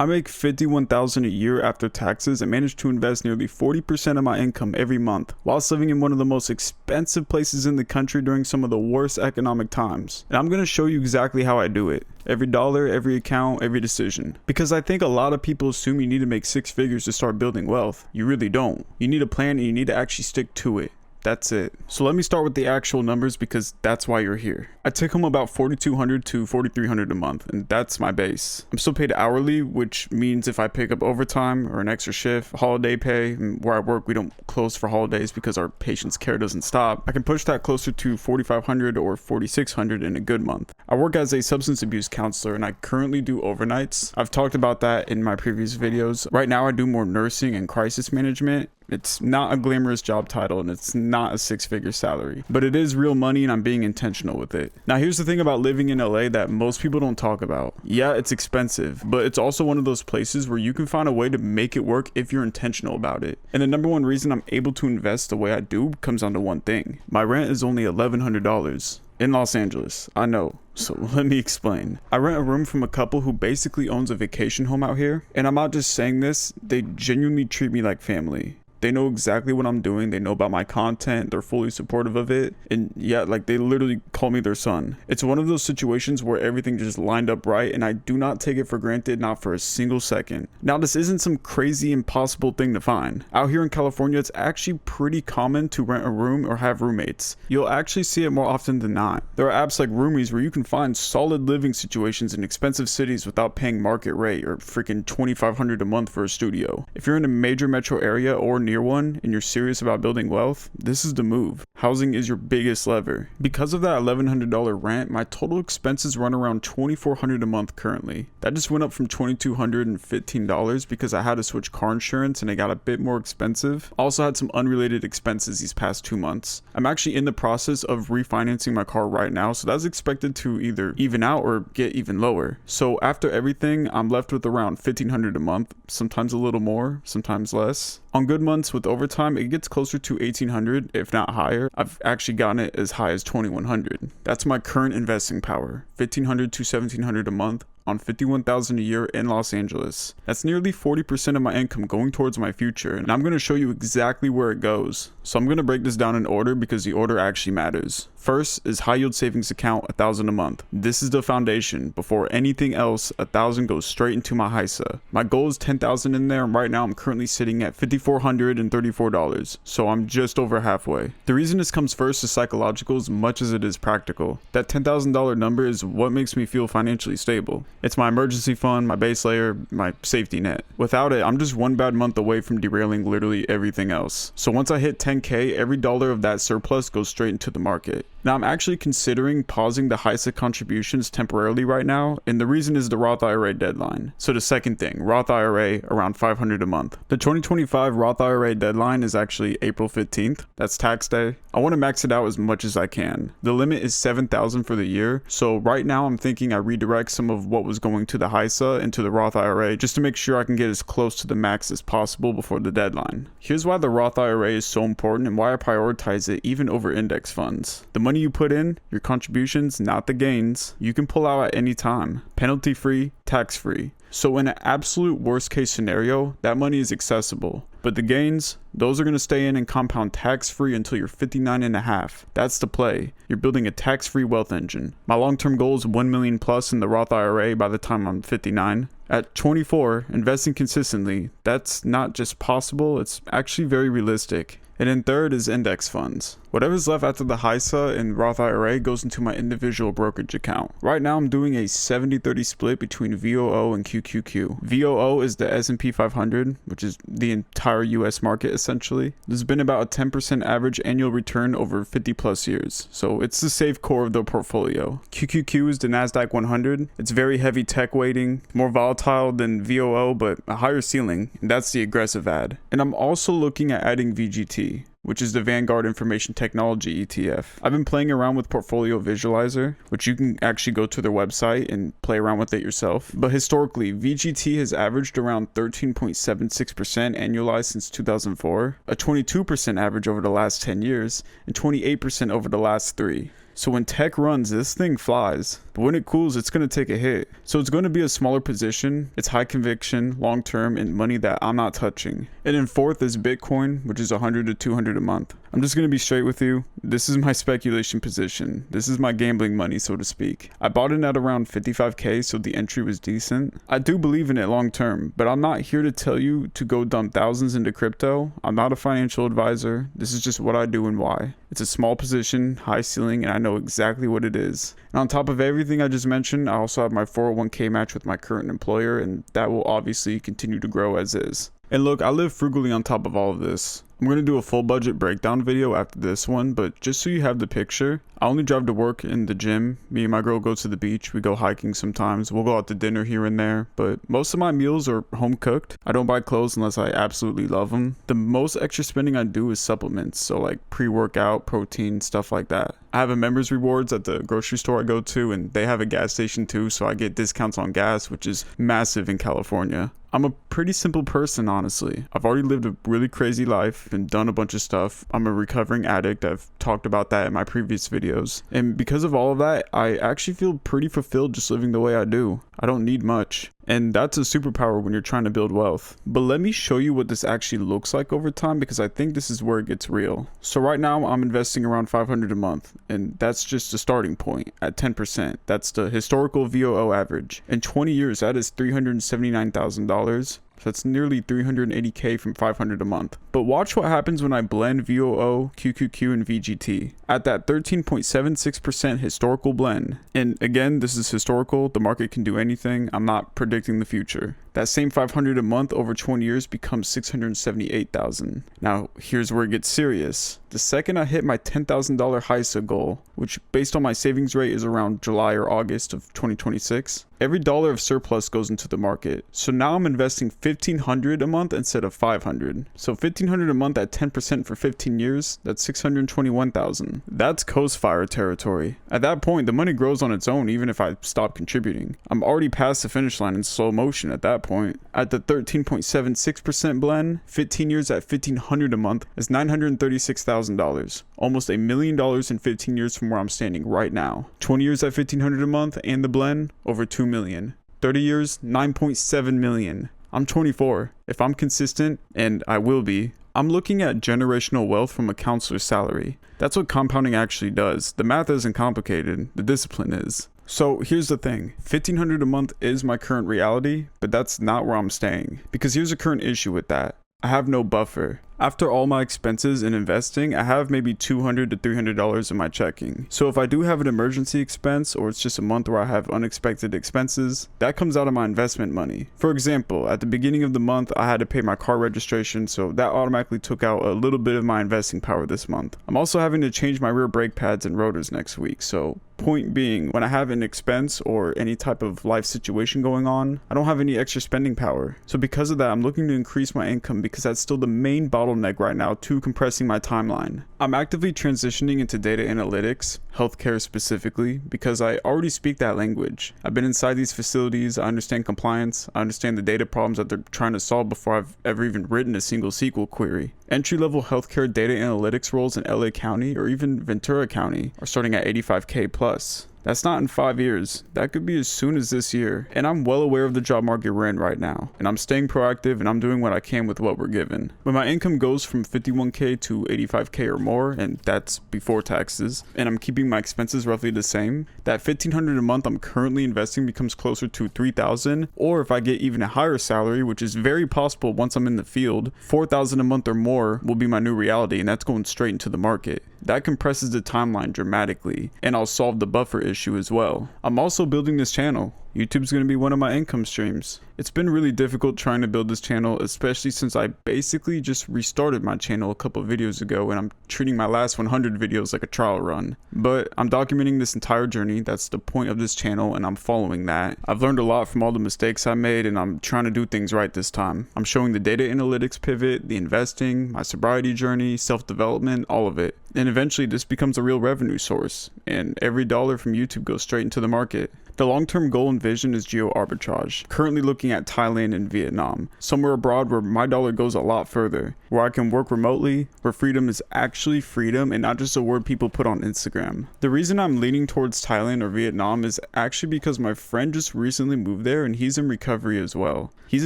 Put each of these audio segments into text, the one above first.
I make $51,000 a year after taxes and manage to invest nearly 40% of my income every month, whilst living in one of the most expensive places in the country during some of the worst economic times. And I'm going to show you exactly how I do it. Every dollar, every account, every decision. Because I think a lot of people assume you need to make six figures to start building wealth. You really don't. You need a plan and you need to actually stick to it. That's it. So let me start with the actual numbers because that's why you're here. I take home about $4,200 to $4,300 a month, and that's my base. I'm still paid hourly, which means if I pick up overtime or an extra shift, holiday pay, and where I work we don't close for holidays because our patient's care doesn't stop, I can push that closer to $4,500 or $4,600 in a good month. I work as a substance abuse counselor and I currently do overnights. I've talked about that in my previous videos. Right now I do more nursing and crisis management. It's not a glamorous job title and it's not a six-figure salary, but it is real money and I'm being intentional with it. Now here's the thing about living in LA that most people don't talk about. Yeah, it's expensive, but it's also one of those places where you can find a way to make it work if you're intentional about it. And the number one reason I'm able to invest the way I do comes down to one thing. My rent is only $1,100. In Los Angeles, I know. So let me explain. I rent a room from a couple who basically owns a vacation home out here. And I'm not just saying this, they genuinely treat me like family. They know exactly what I'm doing. They know about my content. They're fully supportive of it. And yeah, like they literally call me their son. It's one of those situations where everything just lined up right and I do not take it for granted, not for a single second. Now, this isn't some crazy impossible thing to find. Out here in California, it's actually pretty common to rent a room or have roommates. You'll actually see it more often than not. There are apps like Roomies where you can find solid living situations in expensive cities without paying market rate or freaking $2,500 a month for a studio. If you're in a major metro area or near one and you're serious about building wealth, this is the move. Housing is your biggest lever. Because of that $1,100 rent, my total expenses run around $2,400 a month currently. That just went up from $2,215 because I had to switch car insurance and it got a bit more expensive. I also had some unrelated expenses these past 2 months. I'm actually in the process of refinancing my car right now, so that's expected to either even out or get even lower. So after everything, I'm left with around $1,500 a month, sometimes a little more, sometimes less. On good months with overtime, it gets closer to $1,800, if not higher. I've actually gotten it as high as $2,100. That's my current investing power, $1,500 to $1,700 a month on $51,000 a year in Los Angeles. That's nearly 40% of my income going towards my future, and I'm going to show you exactly where it goes. So I'm going to break this down in order because the order actually matters. First is high yield savings account, $1,000 a month. This is the foundation. Before anything else, $1,000 goes straight into my HYSA. My goal is $10,000 in there, and right now I'm currently sitting at $5,434, so I'm just over halfway. The reason this comes first is psychological as much as it is practical. That $10,000 number is what makes me feel financially stable. It's my emergency fund, my base layer, my safety net. Without it, I'm just one bad month away from derailing literally everything else. So once I hit 10K, every dollar of that surplus goes straight into the market. Now I'm actually considering pausing the HYSA contributions temporarily right now, and the reason is the Roth IRA deadline. So the second thing, Roth IRA around $500 a month. The 2025 Roth IRA deadline is actually April 15th. That's tax day. I want to max it out as much as I can. The limit is $7,000 for the year, so right now I'm thinking I redirect some of what was going to the HYSA into the Roth IRA just to make sure I can get as close to the max as possible before the deadline. Here's why the Roth IRA is so important and why I prioritize it even over index funds. The money you put in, your contributions, not the gains, you can pull out at any time. Penalty free, tax free. So in an absolute worst case scenario, that money is accessible. But the gains, those are going to stay in and compound tax-free until you're 59 and a half. That's the play. You're building a tax-free wealth engine. My long-term goal is 1 million plus in the Roth IRA by the time I'm 59. At 24, investing consistently, that's not just possible, it's actually very realistic. And then third is index funds. Whatever's left after the HYSA and Roth IRA goes into my individual brokerage account. Right now I'm doing a 70-30 split between VOO and QQQ. VOO is the S&P 500, which is the entire US market essentially. There's been about a 10% average annual return over 50 plus years, so it's the safe core of the portfolio. QQQ is the NASDAQ 100. It's very heavy tech weighting, more volatile than VOO, but a higher ceiling, and that's the aggressive ad. And I'm also looking at adding VGT, which is the Vanguard Information Technology ETF. I've been playing around with Portfolio Visualizer, which you can actually go to their website and play around with it yourself. But historically, VGT has averaged around 13.76% annualized since 2004, a 22% average over the last 10 years, and 28% over the last 3. So when tech runs, this thing flies. But when it cools, it's going to take a hit. So it's going to be a smaller position. It's high conviction, long term, and money that I'm not touching. And then fourth is Bitcoin, which is 100 to 200 a month. I'm just going to be straight with you. This is my speculation position. This is my gambling money, so to speak. I bought it at around 55k, so the entry was decent. I do believe in it long term, but I'm not here to tell you to go dump thousands into crypto. I'm not a financial advisor. This is just what I do and why. It's a small position, high ceiling, and I know exactly what it is. And on top of everything I just mentioned, I also have my 401k match with my current employer, and that will obviously continue to grow as is. And look, I live frugally on top of all of this. I'm going to do a full budget breakdown video after this one, but just so you have the picture, I only drive to work in the gym. Me and my girl go to the beach. We go hiking sometimes. We'll go out to dinner here and there, but most of my meals are home cooked. I don't buy clothes unless I absolutely love them. The most extra spending I do is supplements, so like pre-workout, protein, stuff like that. I have a members rewards at the grocery store I go to, and they have a gas station too, so I get discounts on gas, which is massive in California. I'm a pretty simple person, honestly. I've already lived a really crazy life and done a bunch of stuff. I'm a recovering addict. I've talked about that in my previous videos. And because of all of that, I actually feel pretty fulfilled just living the way I do. I don't need much. And that's a superpower when you're trying to build wealth. But let me show you what this actually looks like over time, because I think this is where it gets real. So right now I'm investing around $500 a month, and that's just a starting point at 10%. That's the historical VOO average. In 20 years, that is $379,000. So that's nearly 380k from 500 a month. But watch what happens when I blend VOO, QQQ, and VGT at that 13.76% historical blend. And again, this is historical. The market can do anything. I'm not predicting the future. That same 500 a month over 20 years becomes 678,000. Now, here's where it gets serious. The second I hit my $10,000 HYSA goal, which based on my savings rate is around July or August of 2026, every dollar of surplus goes into the market. So now I'm investing $1,500 a month instead of $500. So $1,500 a month at 10% for 15 years, that's $621,000. That's coast fire territory. At that point, the money grows on its own even if I stop contributing. I'm already past the finish line in slow motion at that point. At the 13.76% blend, 15 years at $1,500 a month is $936,000. Almost $1 million in 15 years from where I'm standing right now. 20 years at $1,500 a month and the blend, over $2 million. 30 years, $9.7 million. I'm 24. If I'm consistent, and I will be, I'm looking at generational wealth from a counselor's salary. That's what compounding actually does. The math isn't complicated, the discipline is. So here's the thing, $1,500 a month is my current reality, but that's not where I'm staying. Because here's a current issue with that. I have no buffer. After all my expenses in investing, I have maybe $200 to $300 in my checking. So if I do have an emergency expense, or it's just a month where I have unexpected expenses, that comes out of my investment money. For example, at the beginning of the month, I had to pay my car registration, so that automatically took out a little bit of my investing power this month. I'm also having to change my rear brake pads and rotors next week, so point being, when I have an expense or any type of life situation going on, I don't have any extra spending power. So because of that, I'm looking to increase my income because that's still the main bottleneck right now to compressing my timeline. I'm actively transitioning into data analytics, healthcare specifically, because I already speak that language. I've been inside these facilities, I understand compliance, I understand the data problems that they're trying to solve before I've ever even written a single SQL query. Entry-level healthcare data analytics roles in LA County or even Ventura County are starting at 85k plus. That's not in 5 years. That could be as soon as this year. And I'm well aware of the job market we're in right now. And I'm staying proactive and I'm doing what I can with what we're given. When my income goes from 51k to 85k or more, and that's before taxes, and I'm keeping my expenses roughly the same, that $1,500 a month I'm currently investing becomes closer to $3,000. Or if I get even a higher salary, which is very possible once I'm in the field, $4,000 a month or more will be my new reality, and that's going straight into the market. That compresses the timeline dramatically, and I'll solve the buffer issue as well. I'm also building this channel. YouTube's going to be one of my income streams. It's been really difficult trying to build this channel, especially since I basically just restarted my channel a couple videos ago and I'm treating my last 100 videos like a trial run. But I'm documenting this entire journey. That's the point of this channel and I'm following that. I've learned a lot from all the mistakes I made and I'm trying to do things right this time. I'm showing the data analytics pivot, the investing, my sobriety journey, self-development, all of it. And eventually this becomes a real revenue source and every dollar from YouTube goes straight into the market. The long-term goal and vision is geo arbitrage, currently looking at Thailand and Vietnam, somewhere abroad where my dollar goes a lot further, where I can work remotely, where freedom is actually freedom and not just a word people put on Instagram. The reason I'm leaning towards Thailand or Vietnam is actually because my friend just recently moved there and he's in recovery as well. He's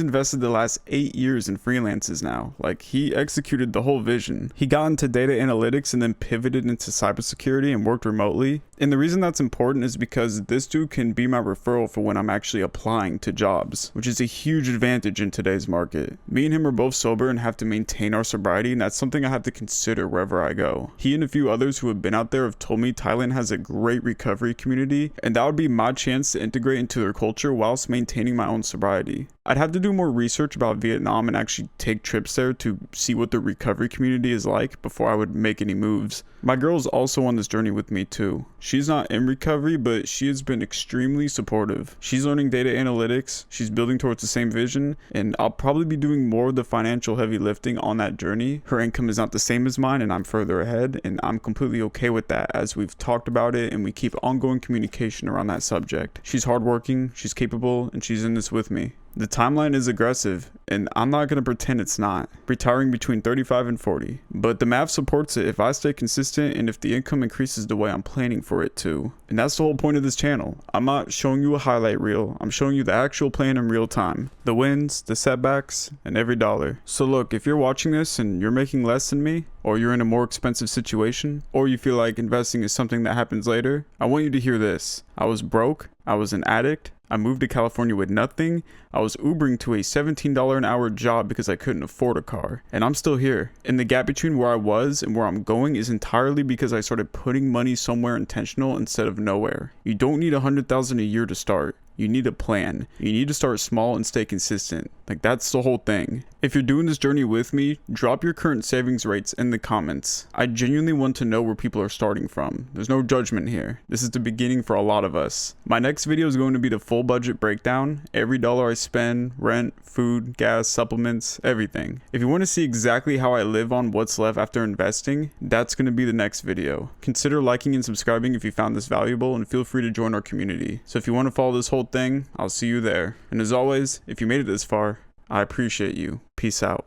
invested the last 8 years in freelances now. Like, he executed the whole vision. He got into data analytics and then pivoted into cybersecurity and worked remotely. And the reason that's important is because this dude can be my referral for when I'm actually applying to jobs, which is a huge advantage in today's market. Me and him are both sober and have to maintain our sobriety, and that's something I have to consider wherever I go. He and a few others who have been out there have told me Thailand has a great recovery community, and that would be my chance to integrate into their culture whilst maintaining my own sobriety. I'd have to do more research about Vietnam and actually take trips there to see what the recovery community is like before I would make any moves. My girl is also on this journey with me too. She's not in recovery, but she has been extremely supportive. She's learning data analytics, she's building towards the same vision, and I'll probably be doing more of the financial heavy lifting on that journey. Her income is not the same as mine and I'm further ahead, and I'm completely okay with that as we've talked about it and we keep ongoing communication around that subject. She's hardworking, she's capable, and she's in this with me. The timeline is aggressive, and I'm not going to pretend it's not. Retiring between 35 and 40. But the math supports it if I stay consistent and if the income increases the way I'm planning for it to. And that's the whole point of this channel. I'm not showing you a highlight reel, I'm showing you the actual plan in real time. The wins, the setbacks, and every dollar. So look, if you're watching this and you're making less than me, or you're in a more expensive situation, or you feel like investing is something that happens later, I want you to hear this. I was broke, I was an addict, I moved to California with nothing, I was Ubering to a $17 an hour job because I couldn't afford a car, and I'm still here. And the gap between where I was and where I'm going is entirely because I started putting money somewhere intentional instead of nowhere. You don't need $100,000 a year to start. You need a plan. You need to start small and stay consistent. Like, that's the whole thing. If you're doing this journey with me, drop your current savings rates in the comments. I genuinely want to know where people are starting from. There's no judgment here. This is the beginning for a lot of us. My next video is going to be the full budget breakdown. Every dollar I spend, rent, food, gas, supplements, everything. If you want to see exactly how I live on what's left after investing, that's going to be the next video. Consider liking and subscribing if you found this valuable, and feel free to join our community. So if you want to follow this whole thing, I'll see you there. And as always, if you made it this far, I appreciate you. Peace out.